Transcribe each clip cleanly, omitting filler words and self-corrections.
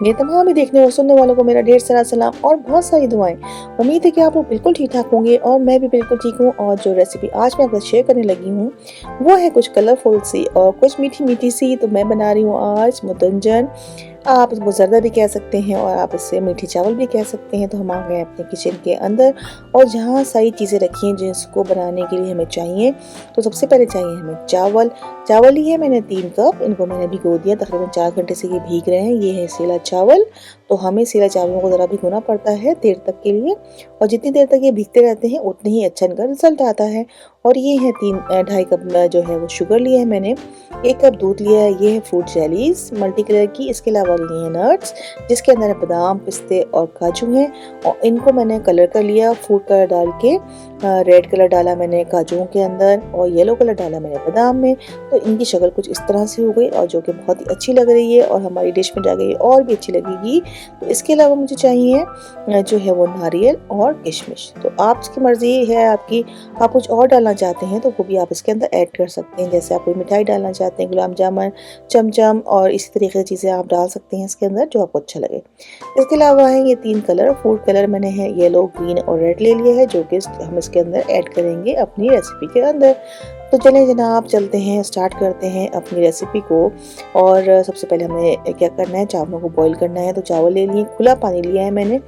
मेरे तमाम ही देखने और सुनने वालों को मेरा ढेर सारा सलाम और बहुत सारी दुआएं। उम्मीद है कि आप लोग बिल्कुल ठीक ठाक होंगे और मैं भी बिल्कुल ठीक हूँ। और जो रेसिपी आज मैं आपके साथ शेयर करने लगी हूँ वो है कुछ कलरफुल सी और कुछ मीठी मीठी सी। तो मैं बना रही हूँ आज मुतंजन। आप इसको ज़र्दा भी कह सकते हैं और आप इससे मीठी चावल भी कह सकते हैं। तो हम आ गए अपने किचन के अंदर और जहाँ सारी चीज़ें रखी हैं जिसको बनाने के लिए हमें चाहिए। तो सबसे पहले चाहिए हमें चावल। चावल लिए मैंने 3 कप, इनको मैंने भिगो दिया। तकरीबन 4 घंटे से ये भीग रहे हैं। ये है सेला चावल। तो हमें सेला चावलों को ज़रा भिगोना पड़ता है देर तक के लिए, और जितनी देर तक ये भीगते रहते हैं उतनी ही अच्छा इनका रिजल्ट आता है। और ये है 2.5 कप जो है वो शुगर लिया है मैंने। 1 कप दूध लिया है। ये है फ्रूट जेलीज मल्टी कलर की। इसके अलावा लिए हैं नट्स जिसके अंदर बादाम, पिस्ते और काजू हैं, और इनको मैंने कलर कर लिया फूड कलर डाल के। रेड कलर डाला मैंने काजुओं के अंदर और येलो कलर डाला मैंने बादाम में। तो इनकी शक्ल कुछ इस तरह से हो गई और जो कि बहुत ही अच्छी लग रही है और हमारी डिश में जा गई और भी अच्छी लगेगी। तो इसके अलावा मुझे चाहिए जो है वो नारियल और किशमिश। तो आपकी मर्जी है आपकी, आप कुछ और डालना चाहते हैं तो वो भी आप इसके अंदर ऐड कर सकते हैं। जैसे आप कोई मिठाई डालना चाहते हैं, गुलाब जामुन, चमचम और इसी तरीके की चीज़ें आप डाल सकते हैं इसके अंदर जो आपको अच्छा लगे। इसके अलावा है ये 3 कलर फूड कलर मैंने है येलो, ग्रीन और रेड ले लिए है, जो कि हम इसके अंदर ऐड करेंगे अपनी रेसिपी के अंदर। तो चलें जनाब, चलते हैं, स्टार्ट करते हैं अपनी रेसिपी को। और सबसे पहले हमें क्या करना है, चावलों को बॉईल करना है। तो चावल ले लिए, खुला पानी लिया है मैंने,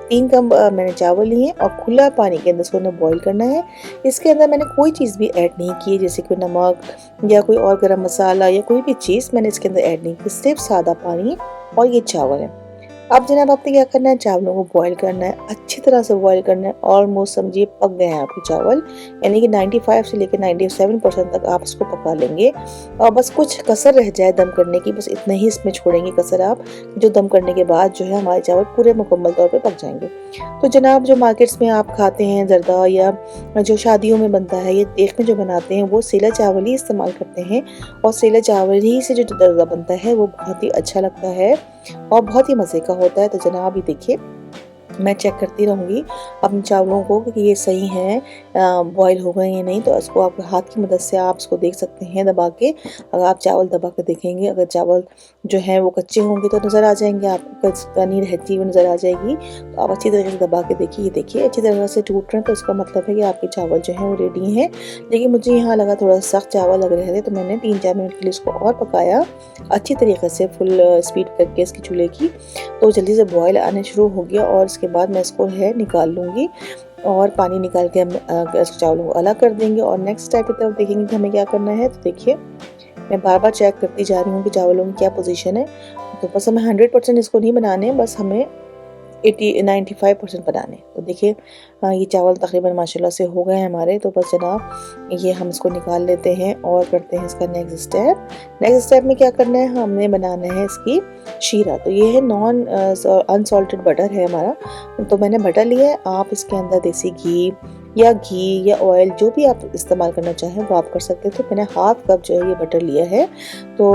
3 कप मैंने चावल लिए और खुला पानी के अंदर इसको बॉईल करना है। इसके अंदर मैंने कोई चीज़ भी ऐड नहीं की, जैसे कोई नमक या कोई और गरम मसाला या कोई भी चीज़ मैंने इसके अंदर ऐड नहीं की, सिर्फ सादा पानी और ये चावल है। अब जनाब आपने क्या करना है, चावलों को बॉईल करना है, अच्छी तरह से बॉईल करना है। ऑलमोस्ट समझिए पक गए हैं आपके चावल, यानी कि 95 से लेकर 97% तक आप इसको पका लेंगे। और बस कुछ कसर रह जाए दम करने की, बस इतना ही इसमें छोड़ेंगे कसर आप, जो दम करने के बाद जो है हमारे चावल पूरे मुकम्मल तौर पे पक जाएंगे। तो जनाब जो मार्केट्स में आप खाते हैं जर्दा या जो शादियों में बनता है, ये देख में जो बनाते हैं वो सेला चावल ही इस्तेमाल करते हैं। और सेला चावल ही से जो जर्दा बनता है वो बहुत ही अच्छा लगता है और बहुत ही मज़े का होता है। तो जनाब ये देखिए, मैं चेक करती रहूँगी अपने चावलों को कि ये सही हैं, बॉईल हो गए या नहीं। तो इसको आप हाथ की मदद से आप इसको देख सकते हैं दबा के। अगर आप चावल दबा के देखेंगे, अगर चावल जो है वो कच्चे होंगे तो नज़र आ जाएंगे आपको, पानी रहती हुई नज़र आ जाएगी। तो आप अच्छी तरीके से दबा के देखिए, ये देखिए अच्छी तरह से टूट रहे हैं, तो इसका मतलब है कि आपके चावल जो हैं वो रेडी हैं। लेकिन मुझे यहाँ लगा थोड़ा सख्त चावल लग रहे थे, तो मैंने 3-4 मिनट के लिए इसको और पकाया अच्छी तरीके से, फुल स्पीड करके इसकी चूल्हे की। तो जल्दी से बॉयल आने शुरू हो गया और इसके बाद मैं इसको है निकाल लूँगी और पानी निकाल के हम इसको चावलों को अलग कर देंगे। और नेक्स्ट स्टेप की तरफ देखेंगे कि हमें क्या करना है। तो देखिए, मैं बार बार चेक करती जा रही हूँ कि चावलों की क्या पोजीशन है। तो बस हमें 100% इसको नहीं बनाने, बस हमें 95% बनाने। तो देखिए ये चावल तकरीबन माशाल्लाह से हो गए हैं हमारे। तो बस जनाब ये हम इसको निकाल लेते हैं और करते हैं इसका नेक्स्ट स्टेप। नेक्स्ट स्टेप में क्या करना है, हमने बनाना है इसकी शीरा। तो ये है नॉन अनसॉल्टेड बटर है हमारा। तो मैंने बटर लिया है, आप इसके अंदर देसी घी या घी या ऑयल जो भी आप इस्तेमाल करना चाहें वो आप कर सकते हैं। तो मैंने हाफ कप जो है ये बटर लिया है। तो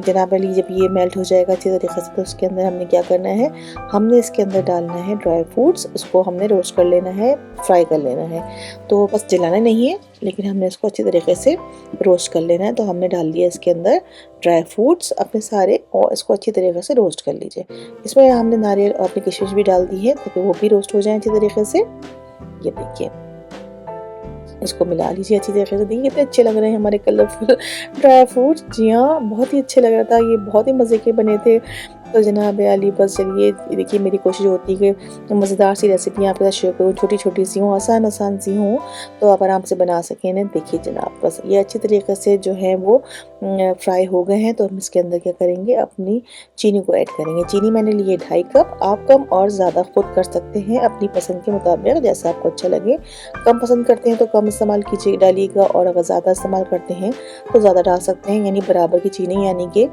जनाब अली, जब ये मेल्ट हो जाएगा अच्छी तरीके से, तो उसके अंदर हमने क्या करना है, हमने इसके अंदर डालना है ड्राई फ्रूट्स। उसको हमने रोस्ट कर लेना है, फ्राई कर लेना है। तो बस जलाना नहीं है, लेकिन हमने इसको अच्छी तरीके से रोस्ट कर लेना है। तो हमने डाल दिया इसके अंदर ड्राई फ्रूट्स अपने सारे और इसको अच्छी तरीके से रोस्ट कर लीजिए। इसमें हमने नारियल और अपनी किशमिश भी डाल दी है ताकि वो भी रोस्ट हो जाए अच्छी तरीके से। ये देखिए, इसको मिला लीजिए अच्छी तरीके से। देखिए कितने अच्छे लग रहे हैं हमारे कलरफुल ड्राई फ्रूट्स। जी हाँ, बहुत ही अच्छे लग रहा था, ये बहुत ही मज़े के बने थे। तो जनाब अली, बस चलिए, देखिए मेरी कोशिश होती है कि मज़ेदार सी रेसिपी आपके साथ शेयर करूँ, छोटी छोटी सी हों, आसान आसान सी हों, तो आप आराम से बना सकें ना। देखिए जनाब, बस ये अच्छी तरीके से जो है वो फ्राई हो गए हैं। तो हम इसके अंदर क्या करेंगे, अपनी चीनी को ऐड करेंगे। चीनी मैंने लिए 2.5 कप। आप कम और ज़्यादा खुद कर सकते हैं अपनी पसंद के मुताबिक, जैसा आपको अच्छा लगे। कम पसंद करते हैं तो कम इस्तेमाल कीजिए, डालिएगा, और अगर ज़्यादा इस्तेमाल करते हैं तो ज़्यादा डाल सकते हैं, यानी बराबर की चीनी। यानी कि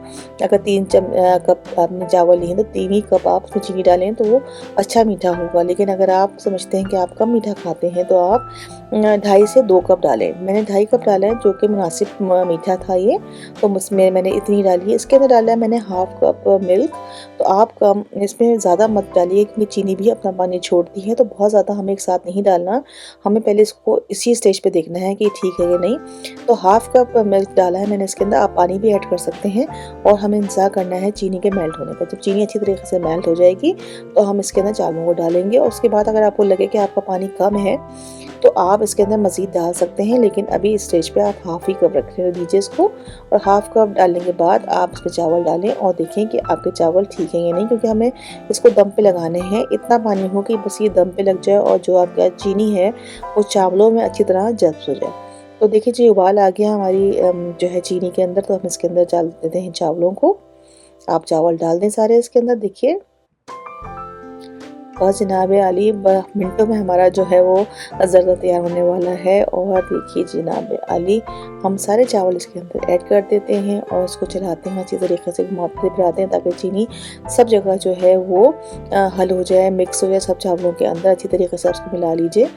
अगर 3 कप आपने चावल लिए तो 3 ही कप आप उसमें चीनी डालें तो वो अच्छा मीठा होगा। लेकिन अगर आप समझते हैं कि आप कम मीठा खाते हैं तो आप 2.5 से 2 कप डालें। मैंने 2.5 कप डाला है, जो कि मुनासिब मीठा था ये, तो उसमें मैंने इतनी डाली है। इसके अंदर डाला है मैंने हाफ कप मिल्क। तो आप कम इसमें ज़्यादा मत डालिए क्योंकि चीनी भी अपना पानी छोड़ती है, तो बहुत ज़्यादा हमें एक साथ नहीं डालना। हमें पहले इसको इसी स्टेज पे देखना है कि ठीक है या नहीं। तो हाफ कप मिल्क डाला है मैंने इसके अंदर, आप पानी भी ऐड कर सकते हैं। और हमें इंतज़ार करना है चीनी के मेल्ट होने पर जब चीनी अच्छी तरीके से मेल्ट हो जाएगी तो हम इसके अंदर चावलों को डालेंगे। और उसके बाद अगर आपको लगे कि आपका पानी कम है तो आप इसके अंदर मज़ीद डाल सकते हैं, लेकिन अभी इस स्टेज पे आप हाफ़ ही कप रखने दीजिए इसको। और हाफ़ कप डालने के बाद आप इसके चावल डालें और देखें कि आपके चावल ठीक हैं या नहीं, क्योंकि हमें इसको दम पे लगाने हैं। इतना पानी हो कि बस ये दम पे लग जाए और जो आपका चीनी है वो चावलों में अच्छी तरह जज़्ब हो जाए। तो देखिए जी उबाल आ गया हमारी जो है चीनी के अंदर, तो हम इसके अंदर डाल देते हैं चावलों को। आप चावल डाल दें सारे इसके अंदर। देखिए और जनाब आली मिनटों में हमारा जो है वो ज़रदा तैयार होने वाला है। और देखिए जनाब आली हम सारे चावल इसके अंदर ऐड कर देते हैं और इसको चलाते हैं, अच्छी तरीके से घुमाते फिराते हैं ताकि चीनी सब जगह जो है वो हल हो जाए, मिक्स हो जाए सब चावलों के अंदर। अच्छी तरीके से उसको मिला लीजिए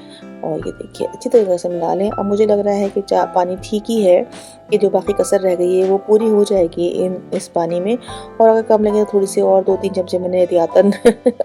और ये देखिए अच्छी तरीके से मिला लें। अब मुझे लग रहा है कि पानी ठीक ही है, कि जो बाकी कसर रह गई है वो पूरी हो जाएगी इस पानी में। और अगर कम लगे तो थोड़ी सी और 2-3 चमचे मैंने एहतियातन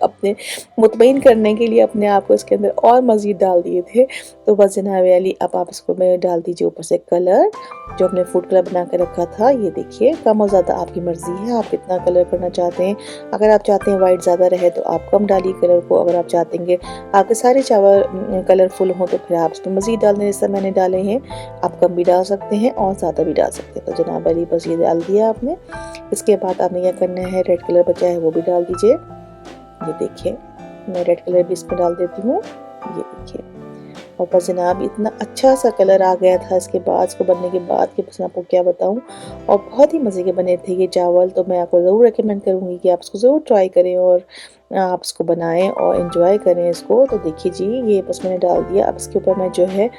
अपने मुतमईन करने के लिए अपने आप को इसके अंदर और मज़ीद डाल दिए थे। तो बस जनाब अली अब आप इसको मैं डाल दीजिए ऊपर से कलर, जो हमने फूड कलर बना कर रखा था। ये देखिए कम और ज़्यादा आपकी मर्ज़ी है, आप कितना कलर करना चाहते हैं। अगर आप चाहते हैं वाइट ज़्यादा रहे तो आप कम डालिए कलर को। अगर आप चाहते हैं आपके सारे चावल कलरफुल हों तो फिर आप इसमें मज़ीद डाल दें, जैसा मैंने डाले हैं। आप कम भी डाल सकते हैं और ज़्यादा भी डाल सकते हैं। तो जनाब अली बस ये डाल दिया आपने। इसके बाद आपने क्या करना है, रेड कलर बचा है वो भी डाल दीजिए। ये देखिए मैं रेड कलर भी इसमें डाल देती हूँ। ये देखिए और बस जनाब इतना अच्छा सा कलर आ गया था इसके बाद, इसको बनने के बाद कि बस मैं आपको क्या बताऊं। और बहुत ही मज़े के बने थे ये चावल। तो मैं आपको ज़रूर रेकमेंड करूंगी कि आप इसको ज़रूर ट्राई करें और आप इसको बनाएं और इन्जॉय करें इसको। तो देखिए जी ये बस मैंने डाल दिया। अब इसके ऊपर मैं जो है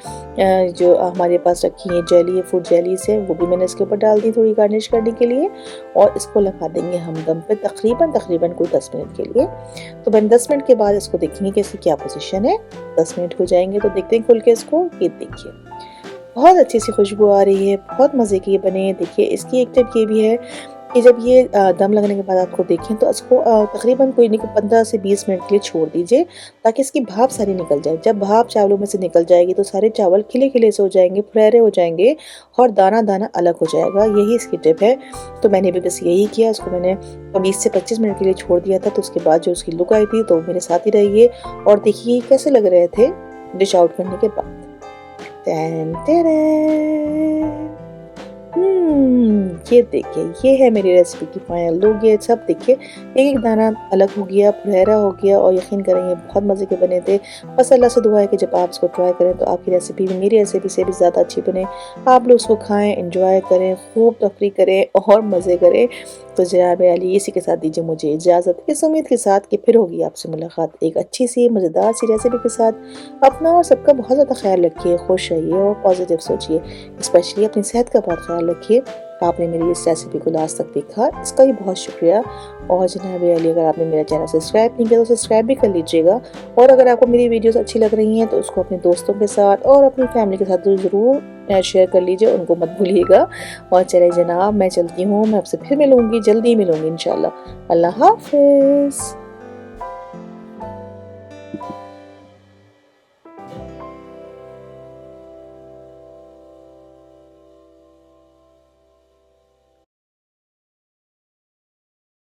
जो हमारे पास रखी है जेली है, फूड जेली से, वो भी मैंने इसके ऊपर डाल दी थोड़ी गार्निश करने के लिए। और इसको लगा देंगे हम दम पे तकरीबन कोई 10 मिनट के लिए। तो मैंने 10 मिनट के बाद इसको देखेंगे कि इसकी क्या पोजीशन है। 10 मिनट हो जाएंगे तो देखते हैं खुल के इसको। ये देखिए बहुत अच्छी सी खुशबू आ रही है, बहुत मज़े के ये बने। देखिए इसकी एक टिप ये भी है कि जब ये दम लगने के बाद आपको देखें तो इसको तकरीबन कोई नहीं 15 से 20 मिनट के लिए छोड़ दीजिए ताकि इसकी भाप सारी निकल जाए। जब भाप चावलों में से निकल जाएगी तो सारे चावल खिले खिले से हो जाएंगे, फुरहरे हो जाएंगे और दाना दाना अलग हो जाएगा। यही इसकी टिप है। तो मैंने भी बस यही किया, इसको मैंने 20 से 25 मिनट के लिए छोड़ दिया था। तो उसके बाद जो उसकी लुक आई थी तो मेरे साथ ही रहिए और देखिए कैसे लग रहे थे डिश आउट करने के बाद। ये देखिए ये है मेरी रेसिपी की फाइनल लुक। ये सब देखिए एक एक दाना अलग हो गया, फुरहरा हो गया और यकीन करें ये बहुत मज़े के बने थे। बस अल्लाह से दुआ है कि जब आप इसको ट्राई करें तो आपकी रेसिपी भी मेरी रेसिपी से भी ज़्यादा अच्छी बने। आप लोग उसको खाएं, एंजॉय करें, खूब तफरी करें और मज़े करें। तो जनाब अली इसी के साथ दीजिए मुझे इजाज़त, इस उम्मीद के साथ कि फिर होगी आपसे मुलाकात एक अच्छी सी मज़ेदार सी रेसिपी के साथ। अपना और सबका बहुत ज़्यादा ख्याल रखिए, खुश रहिए और पॉजिटिव सोचिए, स्पेशली अपनी सेहत का बहुत ख्याल रखिए। आपने मेरी इस रेसिपी को लास्ट तक देखा, इसका भी बहुत शुक्रिया। और जनाब अली अगर आपने मेरा चैनल सब्सक्राइब नहीं किया तो सब्सक्राइब भी कर लीजिएगा। और अगर आपको मेरी वीडियोस अच्छी लग रही हैं तो उसको अपने दोस्तों के साथ और अपनी फैमिली के साथ ज़रूर शेयर कर लीजिए, उनको मत भूलिएगा। और चले जनाब मैं चलती हूँ, मैं आपसे फिर मिलूँगी, जल्दी मिलूँगी इंशाल्लाह। अल्लाह हाफ़िज़।